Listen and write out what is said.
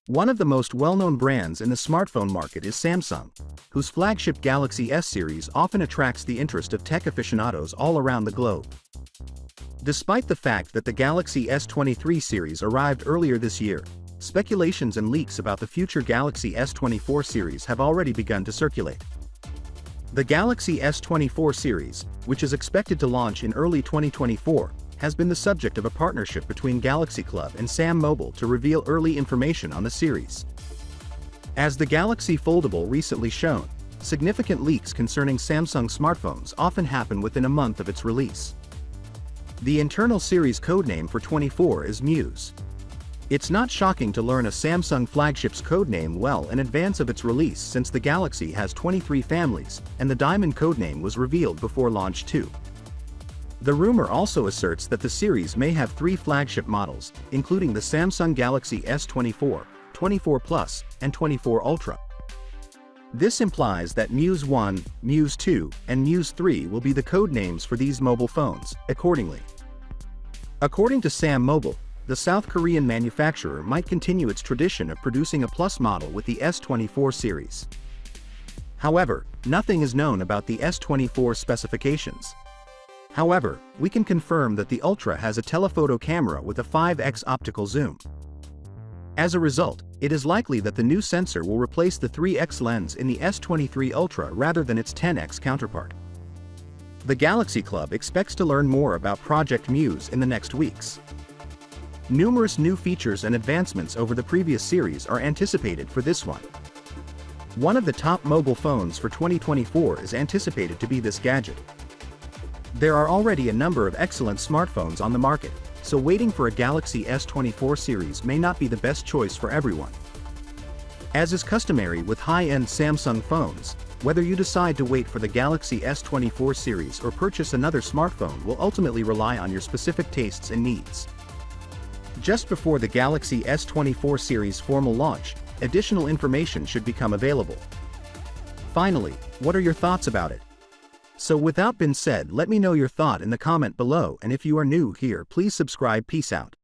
One of the most well-known brands in the smartphone market is Samsung, whose flagship Galaxy S series often attracts the interest of tech aficionados all around the globe. Despite the fact that the Galaxy S23 series arrived earlier this year, speculations and leaks about the future Galaxy S24 series have already begun to circulate. The Galaxy S24 series, which is expected to launch in early 2024, has been the subject of a partnership between Galaxy Club and Sam Mobile to reveal early information on the series. As the Galaxy Foldable recently shown, significant leaks concerning Samsung smartphones often happen within a month of its release. The internal series codename for 24 is Muse. It's not shocking to learn a Samsung flagship's codename well in advance of its release, since the Galaxy has 23 families, and the Diamond codename was revealed before launch too. The rumor also asserts that the series may have 3 flagship models, including the Samsung Galaxy S24, 24 Plus, and 24 Ultra. This implies that Muse 1, Muse 2, and Muse 3 will be the code names for these mobile phones, accordingly. According to Sam Mobile, the South Korean manufacturer might continue its tradition of producing a Plus model with the S24 series. However, nothing is known about the S24 specifications. However, we can confirm that the Ultra has a telephoto camera with a 5x optical zoom. As a result, it is likely that the new sensor will replace the 3x lens in the S23 Ultra rather than its 10x counterpart. The Galaxy Club expects to learn more about Project Muse in the next weeks. Numerous new features and advancements over the previous series are anticipated for this one. One of the top mobile phones for 2024 is anticipated to be this gadget. There are already a number of excellent smartphones on the market, so waiting for a Galaxy S24 series may not be the best choice for everyone. As is customary with high-end Samsung phones, whether you decide to wait for the Galaxy S24 series or purchase another smartphone will ultimately rely on your specific tastes and needs. Just before the Galaxy S24 series formal launch, additional information should become available. Finally, what are your thoughts about it? So with that being said, let me know your thought in the comment below, and if you are new here, please subscribe. Peace out.